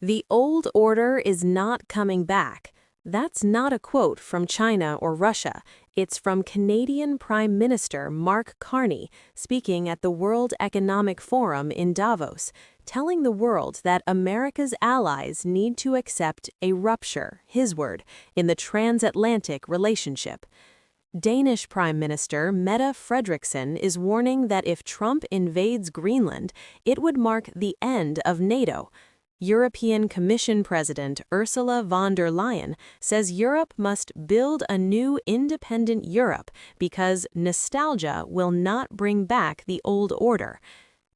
The old order is not coming back. That's not a quote from China or Russia. It's from Canadian Prime Minister Mark Carney speaking at the World Economic Forum in Davos, telling the world that America's allies need to accept a rupture, his word, in the transatlantic relationship. Danish Prime Minister Mette Frederiksen is warning that if Trump invades Greenland, it would mark the end of NATO. European Commission President Ursula von der Leyen says Europe must build a new independent Europe because nostalgia will not bring back the old order.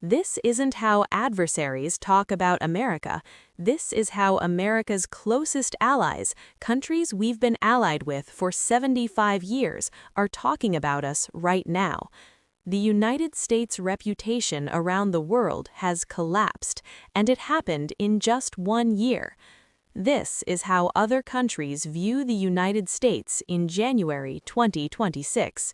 This isn't how adversaries talk about America. This is how America's closest allies, countries we've been allied with for 75 years, are talking about us right now. The United States' reputation around the world has collapsed, and it happened in just 1 year. This is how other countries view the United States in January 2026.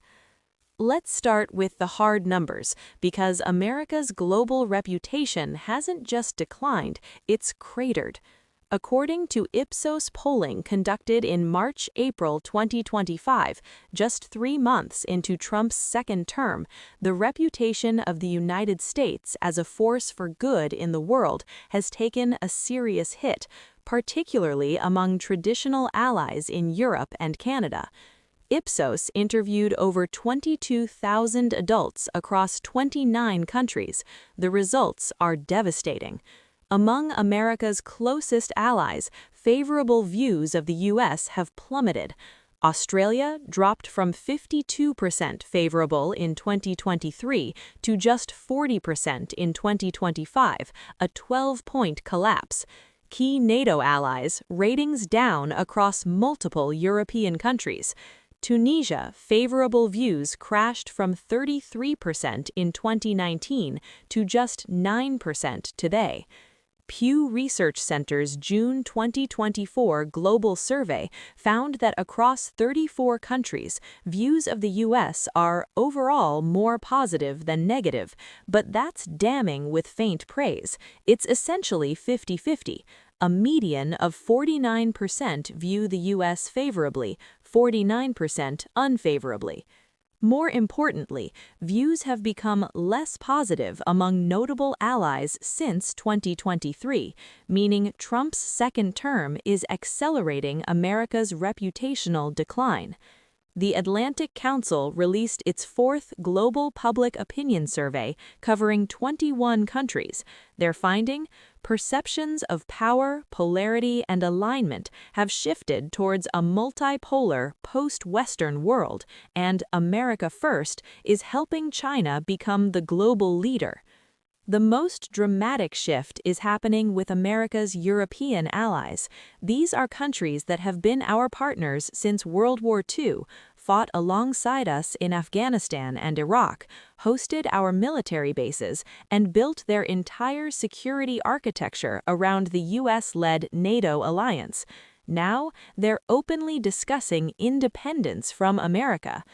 Let's start with the hard numbers, because America's global reputation hasn't just declined, it's cratered. According to Ipsos polling conducted in March-April 2025, just 3 months into Trump's second term, the reputation of the United States as a force for good in the world has taken a serious hit, particularly among traditional allies in Europe and Canada. Ipsos interviewed over 22,000 adults across 29 countries. The results are devastating. Among America's closest allies, favorable views of the U.S. have plummeted. Australia dropped from 52% favorable in 2023 to just 40% in 2025, a 12-point collapse. Key NATO allies, ratings down across multiple European countries. Tunisia, favorable views crashed from 33% in 2019 to just 9% today. Pew Research Center's June 2024 global survey found that across 34 countries, views of the U.S. are overall more positive than negative, but that's damning with faint praise. It's essentially 50-50. A median of 49% view the U.S. favorably, 49% unfavorably. More importantly, views have become less positive among notable allies since 2023, meaning Trump's second term is accelerating America's reputational decline. The Atlantic Council released its fourth Global Public Opinion Survey covering 21 countries. Their finding? Perceptions of power, polarity, and alignment have shifted towards a multipolar, post-Western world, and America First is helping China become the global leader. The most dramatic shift is happening with America's European allies. These are countries that have been our partners since World War II, fought alongside us in Afghanistan and Iraq, hosted our military bases, and built their entire security architecture around the US-led NATO alliance. Now, they're openly discussing independence from America.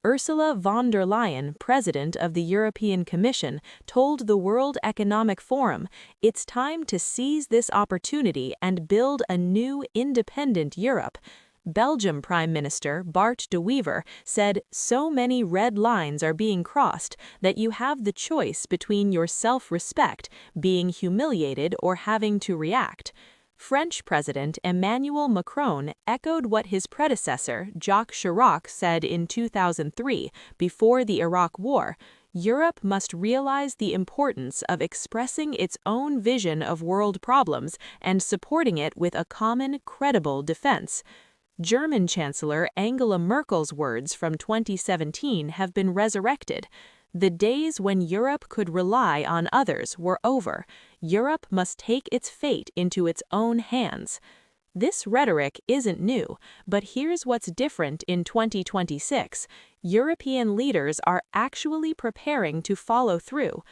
Ursula von der Leyen, president of the European Commission, told the World Economic Forum, "It's time to seize this opportunity and build a new, independent Europe." Belgium Prime Minister Bart de Wever said, "So many red lines are being crossed that you have the choice between your self-respect, being humiliated, or having to react." French President Emmanuel Macron echoed what his predecessor, Jacques Chirac, said in 2003, before the Iraq War: Europe must realize the importance of expressing its own vision of world problems and supporting it with a common, credible defense. German Chancellor Angela Merkel's words from 2017 have been resurrected. The days when Europe could rely on others were over. Europe must take its fate into its own hands. This rhetoric isn't new, but here's what's different in 2026. European leaders are actually preparing to follow through.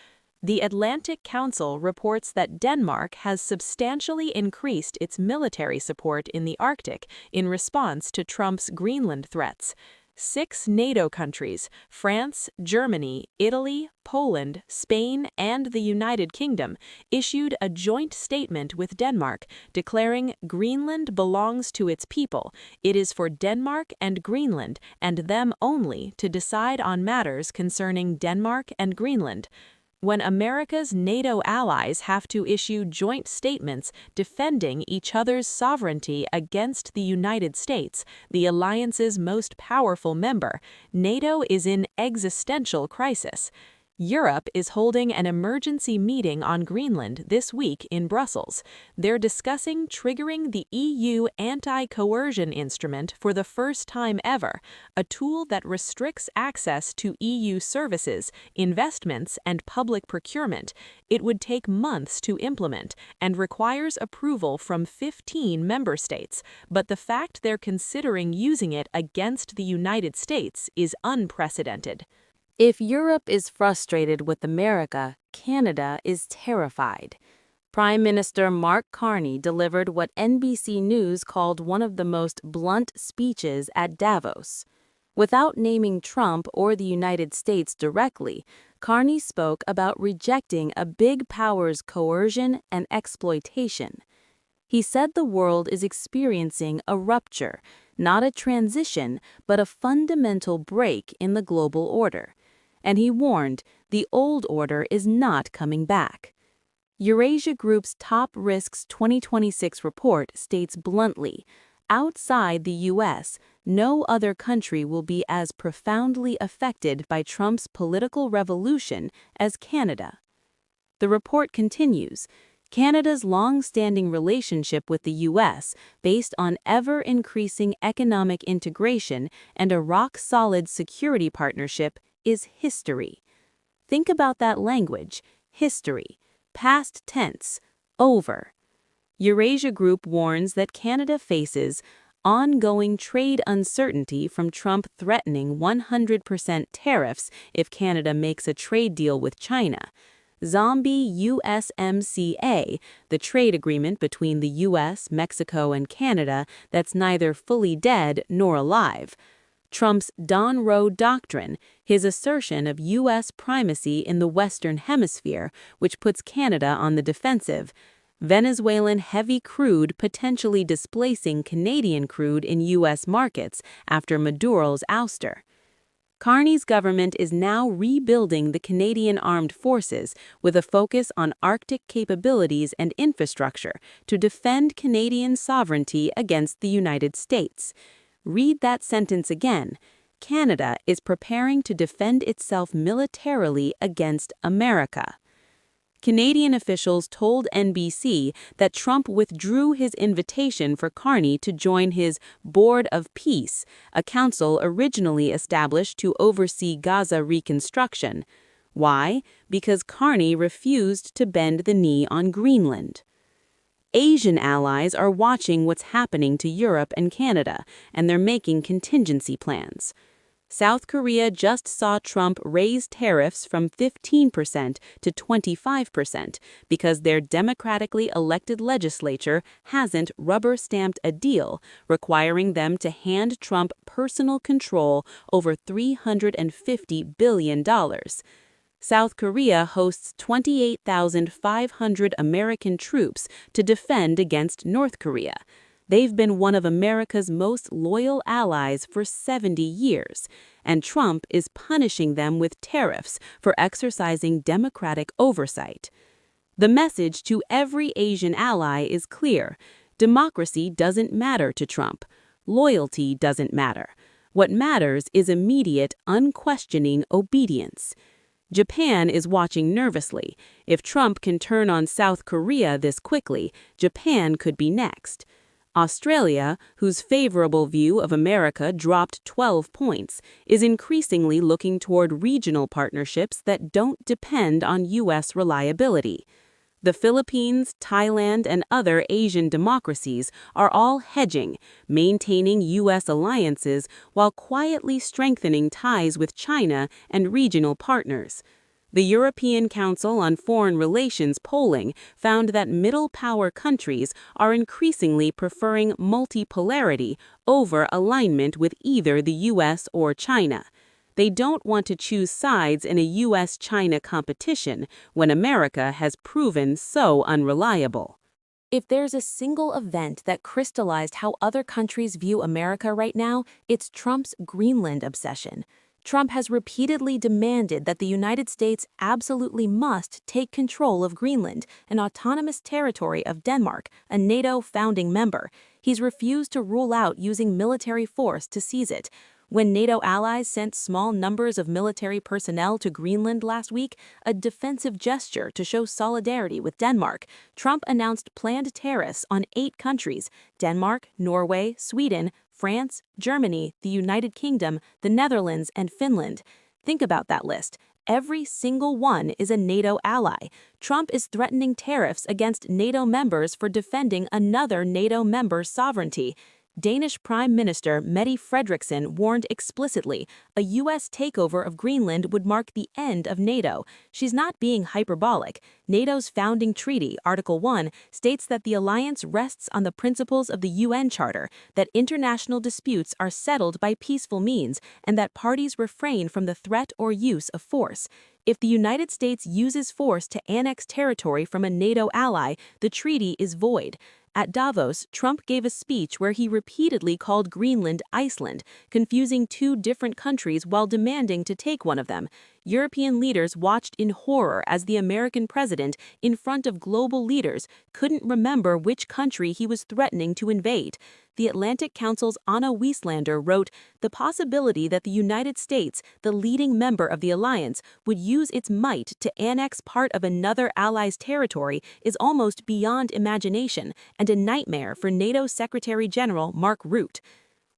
The Atlantic Council reports that Denmark has substantially increased its military support in the Arctic in response to Trump's Greenland threats. 6 NATO countries, France, Germany, Italy, Poland, Spain, and the United Kingdom, issued a joint statement with Denmark, declaring Greenland belongs to its people. It is for Denmark and Greenland, and them only, to decide on matters concerning Denmark and Greenland. When America's NATO allies have to issue joint statements defending each other's sovereignty against the United States, the alliance's most powerful member, NATO is in existential crisis. Europe is holding an emergency meeting on Greenland this week in Brussels. They're discussing triggering the EU anti-coercion instrument for the first time ever, a tool that restricts access to EU services, investments, and public procurement. It would take months to implement and requires approval from 15 member states, but the fact they're considering using it against the United States is unprecedented. If Europe is frustrated with America, Canada is terrified. Prime Minister Mark Carney delivered what NBC News called one of the most blunt speeches at Davos. Without naming Trump or the United States directly, Carney spoke about rejecting a big power's coercion and exploitation. He said the world is experiencing a rupture, not a transition, but a fundamental break in the global order. And he warned the old order is not coming back. Eurasia Group's Top Risks 2026 report states bluntly, outside the U.S., no other country will be as profoundly affected by Trump's political revolution as Canada. The report continues, Canada's long-standing relationship with the U.S., based on ever-increasing economic integration and a rock-solid security partnership, is history. Think about that language, history, past tense, over. Eurasia Group warns that Canada faces ongoing trade uncertainty from Trump threatening 100% tariffs if Canada makes a trade deal with China. Zombie USMCA, the trade agreement between the U.S., Mexico, and Canada that's neither fully dead nor alive. Trump's Don Road Doctrine, his assertion of U.S. primacy in the Western Hemisphere, which puts Canada on the defensive. Venezuelan heavy crude potentially displacing Canadian crude in U.S. markets after Maduro's ouster. Carney's government is now rebuilding the Canadian Armed Forces with a focus on Arctic capabilities and infrastructure to defend Canadian sovereignty against the United States. Read that sentence again. Canada is preparing to defend itself militarily against America. Canadian officials told NBC that Trump withdrew his invitation for Carney to join his Board of Peace, a council originally established to oversee Gaza reconstruction. Why? Because Carney refused to bend the knee on Greenland. Asian allies are watching what's happening to Europe and Canada, and they're making contingency plans. South Korea just saw Trump raise tariffs from 15% to 25% because their democratically elected legislature hasn't rubber-stamped a deal requiring them to hand Trump personal control over $350 billion. South Korea hosts 28,500 American troops to defend against North Korea. They've been one of America's most loyal allies for 70 years, and Trump is punishing them with tariffs for exercising democratic oversight. The message to every Asian ally is clear. Democracy doesn't matter to Trump. Loyalty doesn't matter. What matters is immediate, unquestioning obedience. Japan is watching nervously. If Trump can turn on South Korea this quickly, Japan could be next. Australia, whose favorable view of America dropped 12 points, is increasingly looking toward regional partnerships that don't depend on U.S. reliability. The Philippines, Thailand, and other Asian democracies are all hedging, maintaining U.S. alliances while quietly strengthening ties with China and regional partners. The European Council on Foreign Relations polling found that middle-power countries are increasingly preferring multipolarity over alignment with either the U.S. or China. They don't want to choose sides in a U.S.-China competition when America has proven so unreliable. If there's a single event that crystallized how other countries view America right now, it's Trump's Greenland obsession. Trump has repeatedly demanded that the United States absolutely must take control of Greenland, an autonomous territory of Denmark, a NATO founding member. He's refused to rule out using military force to seize it. When NATO allies sent small numbers of military personnel to Greenland last week, a defensive gesture to show solidarity with Denmark, Trump announced planned tariffs on 8 countries: Denmark, Norway, Sweden, France, Germany, the United Kingdom, the Netherlands, and Finland. Think about that list. Every single one is a NATO ally. Trump is threatening tariffs against NATO members for defending another NATO member's sovereignty. Danish Prime Minister Mette Frederiksen warned explicitly a U.S. takeover of Greenland would mark the end of NATO. She's not being hyperbolic. NATO's founding treaty, Article 1, states that the alliance rests on the principles of the UN Charter, that international disputes are settled by peaceful means, and that parties refrain from the threat or use of force. If the United States uses force to annex territory from a NATO ally, the treaty is void. At Davos, Trump gave a speech where he repeatedly called Greenland Iceland, confusing 2 different countries while demanding to take one of them. European leaders watched in horror as the American president, in front of global leaders, couldn't remember which country he was threatening to invade. The Atlantic Council's Anna Wieslander wrote, "The possibility that the United States, the leading member of the alliance, would use its might to annex part of another ally's territory is almost beyond imagination and a nightmare for NATO Secretary General Mark Rutte."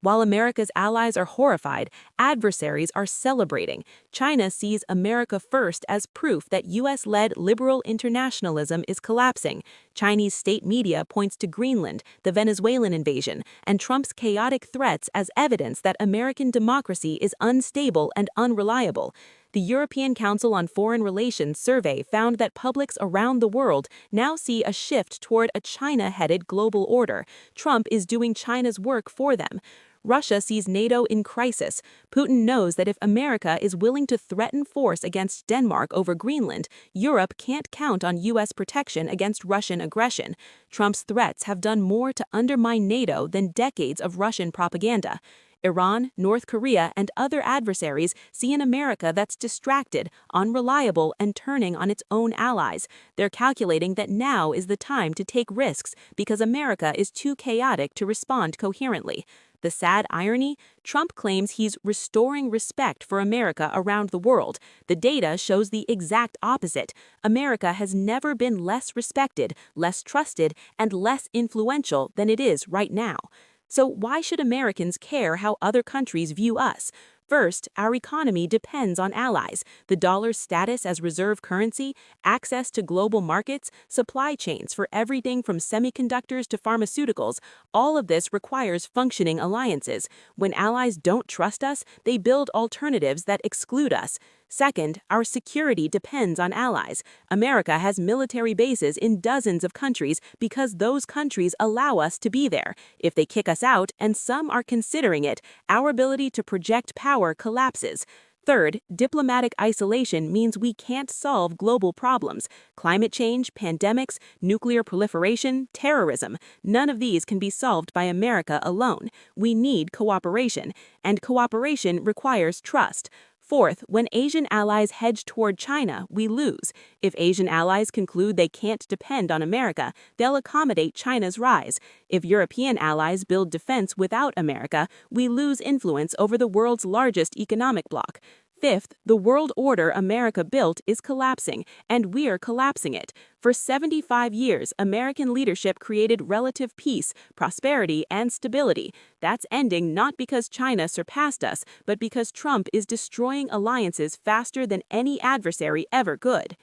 While America's allies are horrified, adversaries are celebrating. China sees America first as proof that U.S.-led liberal internationalism is collapsing. Chinese state media points to Greenland, the Venezuelan invasion, and Trump's chaotic threats as evidence that American democracy is unstable and unreliable. The European Council on Foreign Relations survey found that publics around the world now see a shift toward a China-headed global order. Trump is doing China's work for them. Russia sees NATO in crisis. Putin knows that if America is willing to threaten force against Denmark over Greenland, Europe can't count on U.S. protection against Russian aggression. Trump's threats have done more to undermine NATO than decades of Russian propaganda. Iran, North Korea, and other adversaries see an America that's distracted, unreliable, and turning on its own allies. They're calculating that now is the time to take risks because America is too chaotic to respond coherently. The sad irony? Trump claims he's restoring respect for America around the world. The data shows the exact opposite. America has never been less respected, less trusted, and less influential than it is right now. So why should Americans care how other countries view us? First, our economy depends on allies. The dollar's status as reserve currency, access to global markets, supply chains for everything from semiconductors to pharmaceuticals, all of this requires functioning alliances. When allies don't trust us, they build alternatives that exclude us. Second, our security depends on allies. America has military bases in dozens of countries because those countries allow us to be there. If they kick us out, and some are considering it, our ability to project power collapses. Third, diplomatic isolation means we can't solve global problems. Climate change, pandemics, nuclear proliferation, terrorism. None of these can be solved by America alone. We need cooperation, and cooperation requires trust. Fourth, when Asian allies hedge toward China, we lose. If Asian allies conclude they can't depend on America, they'll accommodate China's rise. If European allies build defense without America, we lose influence over the world's largest economic bloc. Fifth, the world order America built is collapsing, and we're collapsing it. For 75 years, American leadership created relative peace, prosperity, and stability. That's ending not because China surpassed us, but because Trump is destroying alliances faster than any adversary ever could.